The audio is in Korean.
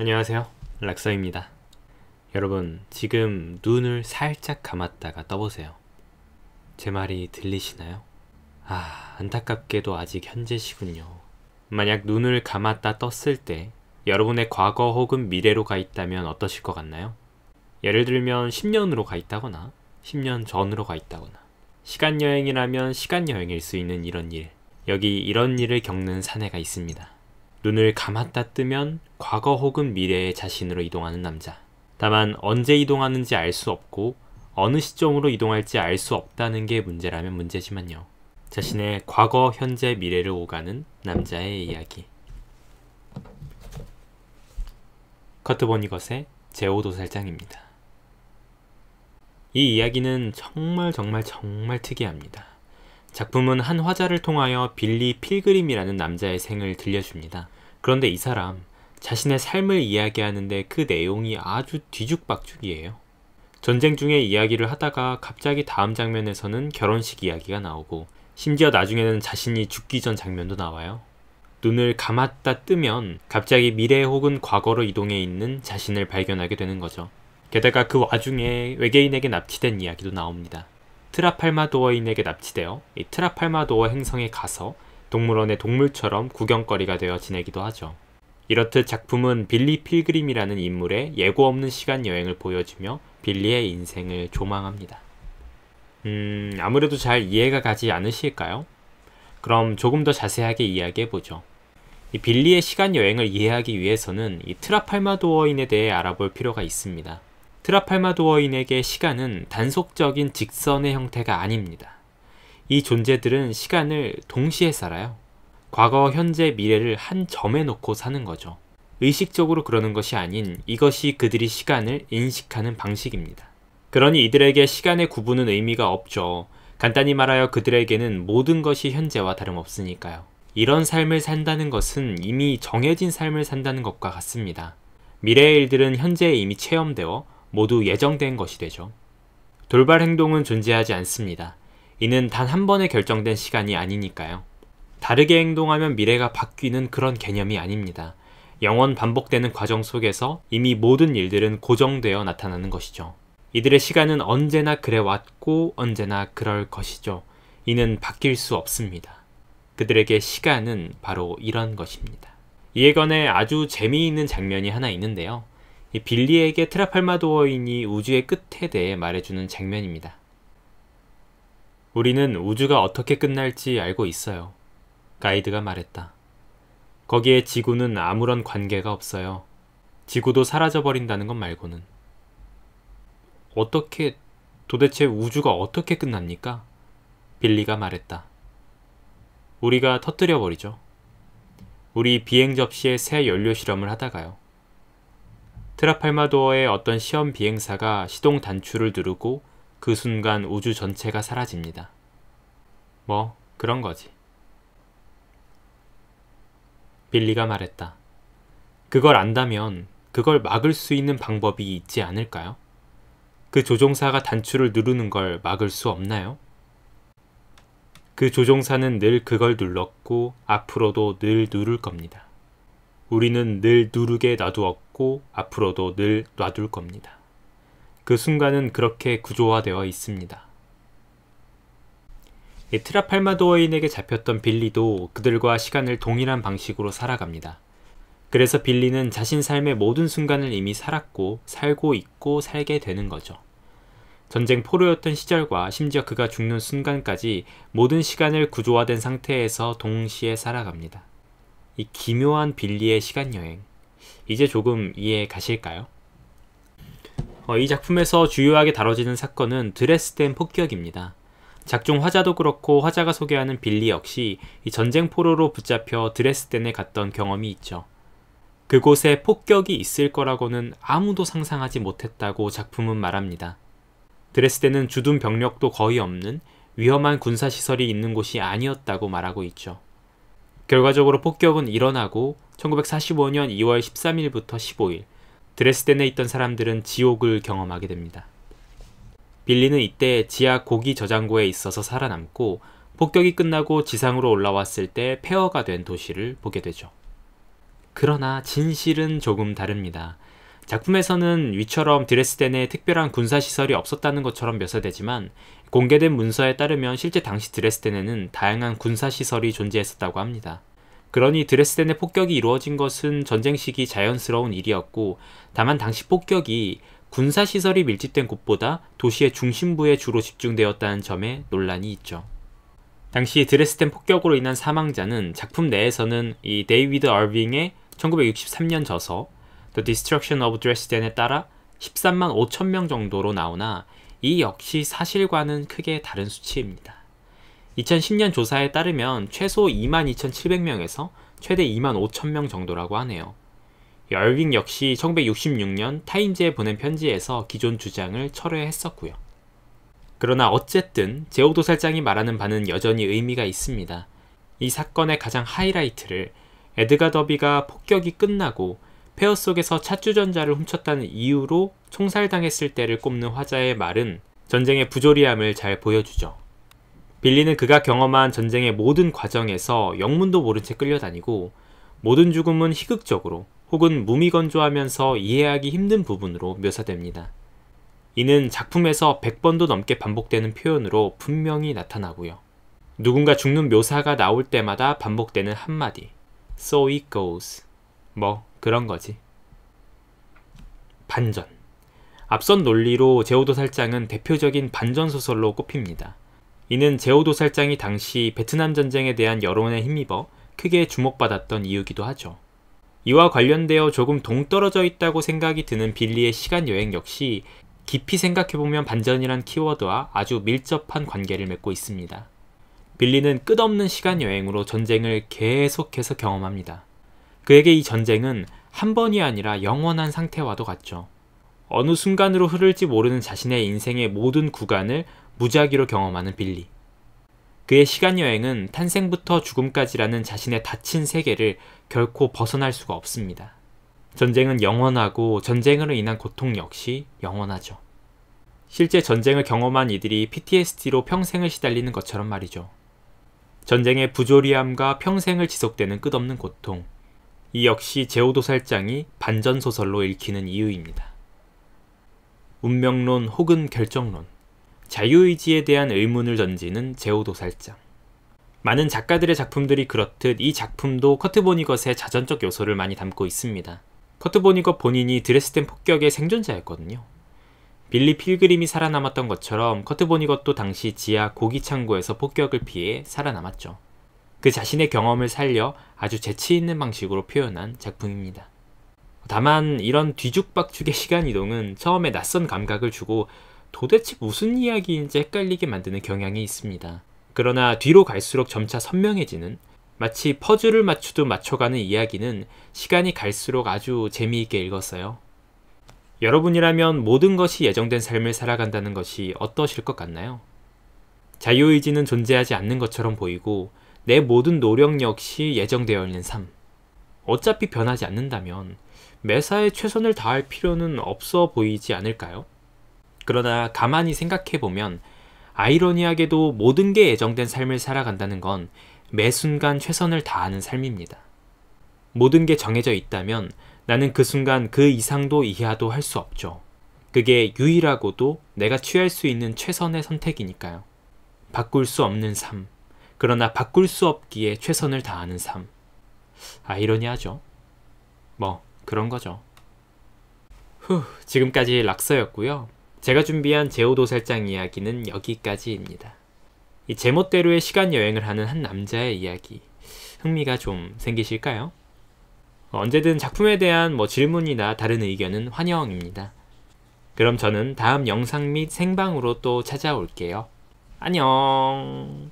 안녕하세요, 락서입니다. 여러분, 지금 눈을 살짝 감았다가 떠보세요. 제 말이 들리시나요? 안타깝게도 아직 현재시군요. 만약 눈을 감았다 떴을 때 여러분의 과거 혹은 미래로 가 있다면 어떠실 것 같나요? 예를 들면 10년으로 가 있다거나 10년 전으로 가 있다거나, 시간여행이라면 시간여행일 수 있는 이런 일, 여기 이런 일을 겪는 사내가 있습니다. 눈을 감았다 뜨면 과거 혹은 미래의 자신으로 이동하는 남자. 다만 언제 이동하는지 알 수 없고 어느 시점으로 이동할지 알 수 없다는 게 문제라면 문제지만요. 자신의 과거, 현재, 미래를 오가는 남자의 이야기. 커트 보니것의 제5도살장입니다. 이 이야기는 정말 특이합니다. 작품은 한 화자를 통하여 빌리 필그림이라는 남자의 생을 들려줍니다. 그런데 이 사람, 자신의 삶을 이야기하는데 그 내용이 아주 뒤죽박죽이에요. 전쟁 중에 이야기를 하다가 갑자기 다음 장면에서는 결혼식 이야기가 나오고, 심지어 나중에는 자신이 죽기 전 장면도 나와요. 눈을 감았다 뜨면 갑자기 미래 혹은 과거로 이동해 있는 자신을 발견하게 되는 거죠. 게다가 그 와중에 외계인에게 납치된 이야기도 나옵니다. 트라팔마도어인에게 납치되어 이 트라팔마도어 행성에 가서 동물원의 동물처럼 구경거리가 되어 지내기도 하죠. 이렇듯 작품은 빌리 필그림이라는 인물의 예고 없는 시간 여행을 보여주며 빌리의 인생을 조망합니다. 아무래도 잘 이해가 가지 않으실까요? 그럼 조금 더 자세하게 이야기해보죠. 이 빌리의 시간 여행을 이해하기 위해서는 이 트라팔마도어인에 대해 알아볼 필요가 있습니다. 트라팔마도어인에게 시간은 단속적인 직선의 형태가 아닙니다. 이 존재들은 시간을 동시에 살아요. 과거, 현재, 미래를 한 점에 놓고 사는 거죠. 의식적으로 그러는 것이 아닌 이것이 그들이 시간을 인식하는 방식입니다. 그러니 이들에게 시간의 구분은 의미가 없죠. 간단히 말하여 그들에게는 모든 것이 현재와 다름없으니까요. 이런 삶을 산다는 것은 이미 정해진 삶을 산다는 것과 같습니다. 미래의 일들은 현재에 이미 체험되어 모두 예정된 것이 되죠. 돌발 행동은 존재하지 않습니다. 이는 단 한 번에 결정된 시간이 아니니까요. 다르게 행동하면 미래가 바뀌는 그런 개념이 아닙니다. 영원 반복되는 과정 속에서 이미 모든 일들은 고정되어 나타나는 것이죠. 이들의 시간은 언제나 그래왔고 언제나 그럴 것이죠. 이는 바뀔 수 없습니다. 그들에게 시간은 바로 이런 것입니다. 이에 관해 아주 재미있는 장면이 하나 있는데요. 이 빌리에게 트라팔마도어인이 우주의 끝에 대해 말해주는 장면입니다. 우리는 우주가 어떻게 끝날지 알고 있어요. 가이드가 말했다. 거기에 지구는 아무런 관계가 없어요. 지구도 사라져버린다는 것 말고는. 도대체 우주가 어떻게 끝납니까? 빌리가 말했다. 우리가 터뜨려버리죠. 우리 비행 접시에 새 연료 실험을 하다가요. 트라팔마도어의 어떤 시험 비행사가 시동 단추를 누르고 그 순간 우주 전체가 사라집니다. 그런 거지. 빌리가 말했다. 그걸 안다면 그걸 막을 수 있는 방법이 있지 않을까요? 그 조종사가 단추를 누르는 걸 막을 수 없나요? 그 조종사는 늘 그걸 눌렀고 앞으로도 늘 누를 겁니다. 우리는 늘 누르게 놔두었고 앞으로도 늘 놔둘 겁니다. 그 순간은 그렇게 구조화되어 있습니다. 이 트라팔마도어인에게 잡혔던 빌리도 그들과 시간을 동일한 방식으로 살아갑니다. 그래서 빌리는 자신 삶의 모든 순간을 이미 살았고 살고 있고 살게 되는 거죠. 전쟁 포로였던 시절과 심지어 그가 죽는 순간까지 모든 시간을 구조화된 상태에서 동시에 살아갑니다. 이 기묘한 빌리의 시간여행, 이제 조금 이해 가실까요? 이 작품에서 주요하게 다뤄지는 사건은 드레스덴 폭격입니다. 작중 화자도 그렇고 화자가 소개하는 빌리 역시 이 전쟁 포로로 붙잡혀 드레스덴에 갔던 경험이 있죠. 그곳에 폭격이 있을 거라고는 아무도 상상하지 못했다고 작품은 말합니다. 드레스덴은 주둔 병력도 거의 없는 위험한 군사시설이 있는 곳이 아니었다고 말하고 있죠. 결과적으로 폭격은 일어나고 1945년 2월 13일부터 15일, 드레스덴에 있던 사람들은 지옥을 경험하게 됩니다. 빌리는 이때 지하 고기 저장고에 있어서 살아남고 폭격이 끝나고 지상으로 올라왔을 때 폐허가 된 도시를 보게 되죠. 그러나 진실은 조금 다릅니다. 작품에서는 위처럼 드레스덴에 특별한 군사시설이 없었다는 것처럼 묘사되지만 공개된 문서에 따르면 실제 당시 드레스덴에는 다양한 군사시설이 존재했었다고 합니다. 그러니 드레스덴의 폭격이 이루어진 것은 전쟁 시기 자연스러운 일이었고, 다만 당시 폭격이 군사시설이 밀집된 곳보다 도시의 중심부에 주로 집중되었다는 점에 논란이 있죠. 당시 드레스덴 폭격으로 인한 사망자는 작품 내에서는 이 데이비드 얼빙의 1963년 저서 The Destruction of Dresden에 따라 13만 5천 명 정도로 나오나 이 역시 사실과는 크게 다른 수치입니다. 2010년 조사에 따르면 최소 22,700명에서 최대 25,000명 정도라고 하네요. 얼빙 역시 1966년 타임즈에 보낸 편지에서 기존 주장을 철회했었고요. 그러나 어쨌든 제오도살장이 말하는 바는 여전히 의미가 있습니다. 이 사건의 가장 하이라이트를 에드가 더비가 폭격이 끝나고 폐허 속에서 찻주전자를 훔쳤다는 이유로 총살당했을 때를 꼽는 화자의 말은 전쟁의 부조리함을 잘 보여주죠. 빌리는 그가 경험한 전쟁의 모든 과정에서 영문도 모른 채 끌려다니고 모든 죽음은 희극적으로 혹은 무미건조하면서 이해하기 힘든 부분으로 묘사됩니다. 이는 작품에서 100번도 넘게 반복되는 표현으로 분명히 나타나고요. 누군가 죽는 묘사가 나올 때마다 반복되는 한마디 So it goes. 뭐 그런 거지. 반전. 앞선 논리로 제오도살장은 대표적인 반전소설로 꼽힙니다. 이는 제오도살장이 당시 베트남 전쟁에 대한 여론에 힘입어 크게 주목받았던 이유기도 하죠. 이와 관련되어 조금 동떨어져 있다고 생각이 드는 빌리의 시간여행 역시 깊이 생각해보면 반전이란 키워드와 아주 밀접한 관계를 맺고 있습니다. 빌리는 끝없는 시간여행으로 전쟁을 계속해서 경험합니다. 그에게 이 전쟁은 한 번이 아니라 영원한 상태와도 같죠. 어느 순간으로 흐를지 모르는 자신의 인생의 모든 구간을 무작위로 경험하는 빌리. 그의 시간여행은 탄생부터 죽음까지라는 자신의 닫힌 세계를 결코 벗어날 수가 없습니다. 전쟁은 영원하고 전쟁으로 인한 고통 역시 영원하죠. 실제 전쟁을 경험한 이들이 PTSD로 평생을 시달리는 것처럼 말이죠. 전쟁의 부조리함과 평생을 지속되는 끝없는 고통. 이 역시 제오도살장이 반전소설로 읽히는 이유입니다. 운명론 혹은 결정론. 자유의지에 대한 의문을 던지는 제오도살장. 많은 작가들의 작품들이 그렇듯 이 작품도 커트 보니것의 자전적 요소를 많이 담고 있습니다. 커트 보니것 본인이 드레스덴 폭격의 생존자였거든요. 빌리 필그림이 살아남았던 것처럼 커트 보니것도 당시 지하 고기창고에서 폭격을 피해 살아남았죠. 그 자신의 경험을 살려 아주 재치있는 방식으로 표현한 작품입니다. 다만 이런 뒤죽박죽의 시간이동은 처음에 낯선 감각을 주고 도대체 무슨 이야기인지 헷갈리게 만드는 경향이 있습니다. 그러나 뒤로 갈수록 점차 선명해지는, 마치 퍼즐을 맞추듯 맞춰가는 이야기는 시간이 갈수록 아주 재미있게 읽었어요. 여러분이라면 모든 것이 예정된 삶을 살아간다는 것이 어떠실 것 같나요? 자유의지는 존재하지 않는 것처럼 보이고 내 모든 노력 역시 예정되어 있는 삶. 어차피 변하지 않는다면 매사에 최선을 다할 필요는 없어 보이지 않을까요? 그러나 가만히 생각해보면 아이러니하게도 모든 게 예정된 삶을 살아간다는 건 매 순간 최선을 다하는 삶입니다. 모든 게 정해져 있다면 나는 그 순간 그 이상도 이하도 할 수 없죠. 그게 유일하고도 내가 취할 수 있는 최선의 선택이니까요. 바꿀 수 없는 삶. 그러나 바꿀 수 없기에 최선을 다하는 삶. 아이러니하죠. 뭐 그런 거죠. 지금까지 락서였고요. 제가 준비한 제오도살장 이야기는 여기까지입니다. 이 제멋대로의 시간여행을 하는 한 남자의 이야기. 흥미가 좀 생기실까요? 언제든 작품에 대한 질문이나 다른 의견은 환영입니다. 그럼 저는 다음 영상 및 생방으로 또 찾아올게요. 안녕.